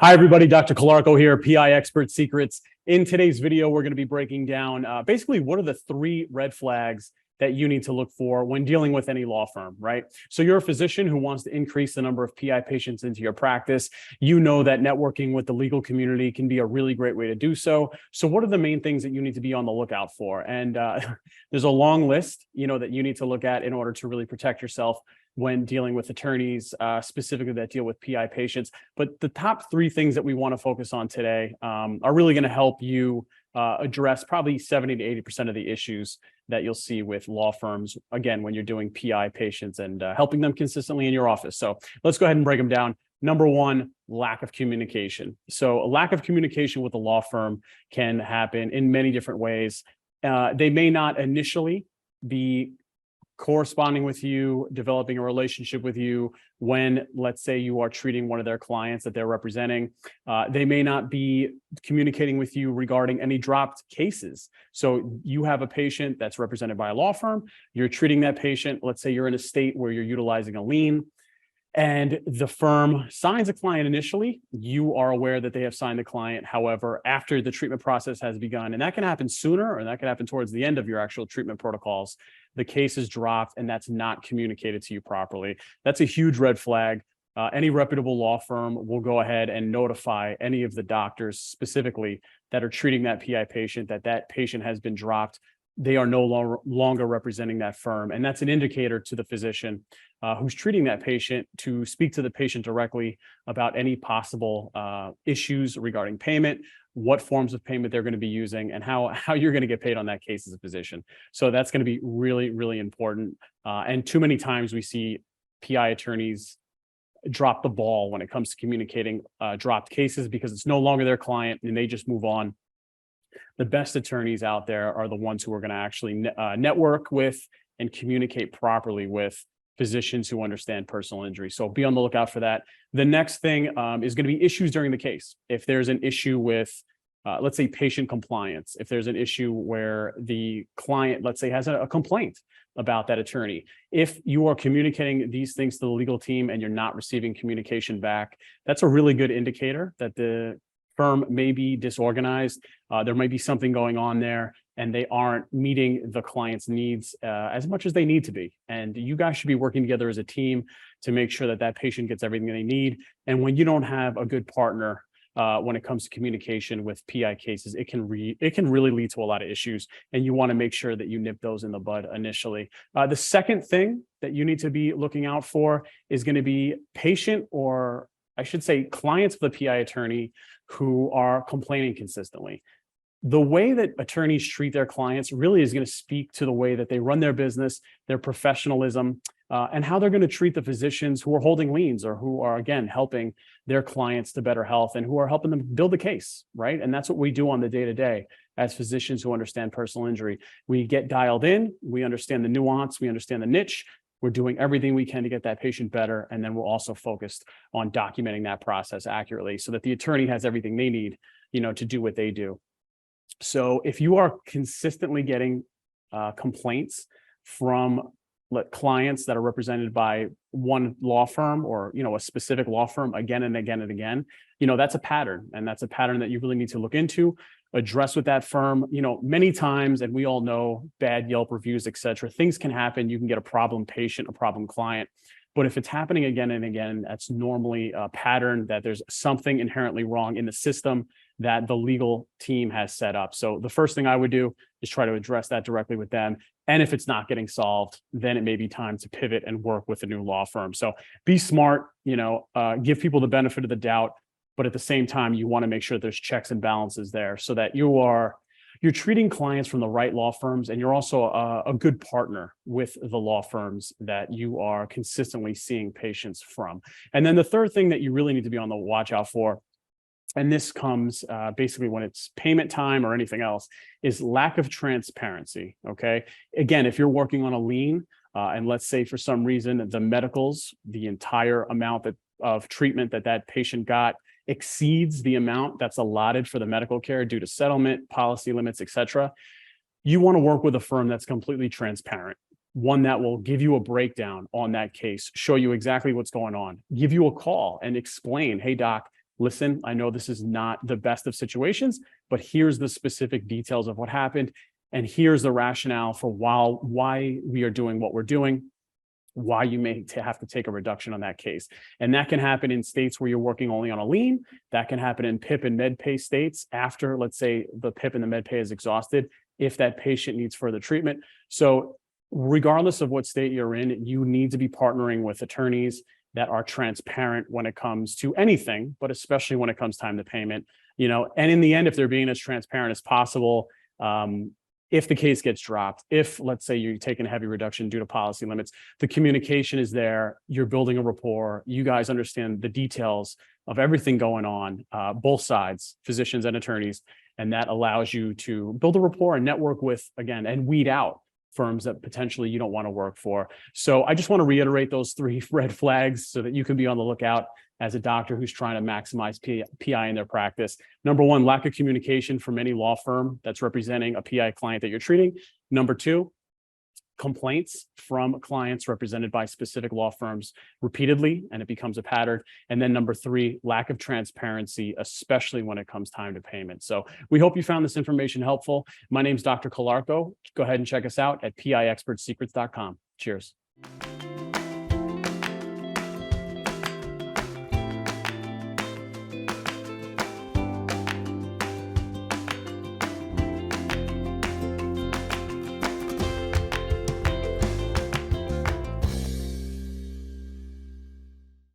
Hi, everybody. Dr. Calarco here, PI Expert Secrets. In today's video, we're going to be breaking down basically what are the 3 red flags that you need to look for when dealing with any law firm, right? So you're a physician who wants to increase the number of PI patients into your practice. You know that networking with the legal community can be a really great way to do so. So what are the main things that you need to be on the lookout for? And there's a long list, that you need to look at in order to really protect yourself when dealing with attorneys, specifically that deal with PI patients. But the top 3 things that we want to focus on today are really going to help you address probably 70 to 80% of the issues that you'll see with law firms, again, when you're doing PI patients and helping them consistently in your office. So let's go ahead and break them down. Number 1, lack of communication. So a lack of communication with a law firm can happen in many different ways. They may not initially be corresponding with you, developing a relationship with you when, let's say, you are treating one of their clients that they're representing. They may not be communicating with you regarding any dropped cases. So you have a patient that's represented by a law firm, you're treating that patient, let's say you're in a state where you're utilizing a lien, and the firm signs a client initially. You are aware that they have signed the client. However, after the treatment process has begun, and that can happen sooner or that can happen towards the end of your actual treatment protocols, the case is dropped and that's not communicated to you properly. That's a huge red flag. Any reputable law firm will go ahead and notify any of the doctors specifically that are treating that PI patient that patient has been dropped. They are no longer representing that firm. And that's an indicator to the physician who's treating that patient to speak to the patient directly about any possible issues regarding payment, what forms of payment they're going to be using, and how you're going to get paid on that case as a physician. So that's going to be really, really important. And too many times we see PI attorneys drop the ball when it comes to communicating dropped cases because it's no longer their client and they just move on. The best attorneys out there are the ones who are going to actually network with and communicate properly with physicians who understand personal injury. So be on the lookout for that. The next thing is going to be issues during the case. If there's an issue with, let's say, patient compliance, if there's an issue where the client, let's say, has a complaint about that attorney, if you are communicating these things to the legal team and you're not receiving communication back, that's a really good indicator that the firm may be disorganized. There might be something going on there and they aren't meeting the client's needs as much as they need to be. And you guys should be working together as a team to make sure that that patient gets everything they need. And when you don't have a good partner when it comes to communication with PI cases, it can really lead to a lot of issues. And you want to make sure that you nip those in the bud initially. The second thing that you need to be looking out for is going to be patient, or I should say clients of the PI attorney who are complaining consistently. The way that attorneys treat their clients really is going to speak to the way that they run their business, their professionalism, and how they're going to treat the physicians who are holding liens or who are, again, helping their clients to better health and who are helping them build the case, right? And that's what we do on the day-to-day as physicians who understand personal injury. We get dialed in, we understand the nuance, we understand the niche. We're doing everything we can to get that patient better. And then we're also focused on documenting that process accurately so that the attorney has everything they need, to do what they do. So if you are consistently getting complaints from clients that are represented by one law firm or, a specific law firm again and again and again, that's a pattern. And that's a pattern that you really need to look into, address with that firm. Many times, and we all know bad Yelp reviews, etc. Things can happen. You can get a problem patient, a problem client. But if it's happening again and again, that's normally a pattern that there's something inherently wrong in the system that the legal team has set up. So the first thing I would do is try to address that directly with them. And if it's not getting solved, then it may be time to pivot and work with a new law firm. So be smart, give people the benefit of the doubt. But at the same time, you want to make sure there's checks and balances there so that you're treating clients from the right law firms, and you're also a good partner with the law firms that you are consistently seeing patients from. And then the third thing that you really need to be on the watch out for, and this comes basically when it's payment time or anything else, is lack of transparency, okay? Again, if you're working on a lien, and let's say for some reason the medicals, the entire amount of treatment that patient got exceeds the amount that's allotted for the medical care due to settlement, policy limits, etc. You want to work with a firm that's completely transparent, one that will give you a breakdown on that case, show you exactly what's going on, give you a call and explain, hey, doc, listen, I know this is not the best of situations, but here's the specific details of what happened. And here's the rationale for why we are doing what we're doing, why you may have to take a reduction on that case. And that can happen in states where you're working only on a lien. That can happen in PIP and MedPay states after, let's say, the PIP and the MedPay is exhausted, if that patient needs further treatment. So regardless of what state you're in, you need to be partnering with attorneys that are transparent when it comes to anything, but especially when it comes time to payment. And in the end, if they're being as transparent as possible, if the case gets dropped, if, let's say, you're taking a heavy reduction due to policy limits, the communication is there, you're building a rapport, you guys understand the details of everything going on, both sides, physicians and attorneys, and that allows you to build a rapport and network with, again, and weed out firms that potentially you don't want to work for. So I just want to reiterate those 3 red flags so that you can be on the lookout as a doctor who's trying to maximize PI in their practice. Number 1, lack of communication from any law firm that's representing a PI client that you're treating. Number 2, complaints from clients represented by specific law firms repeatedly, and it becomes a pattern. And then number 3, lack of transparency, especially when it comes time to payment. So we hope you found this information helpful. My name's Dr. 𝗂𝗏𝒂𝒊𝒏𝒕. Go ahead and check us out at �ΠIExpertSecrets.com. Cheers.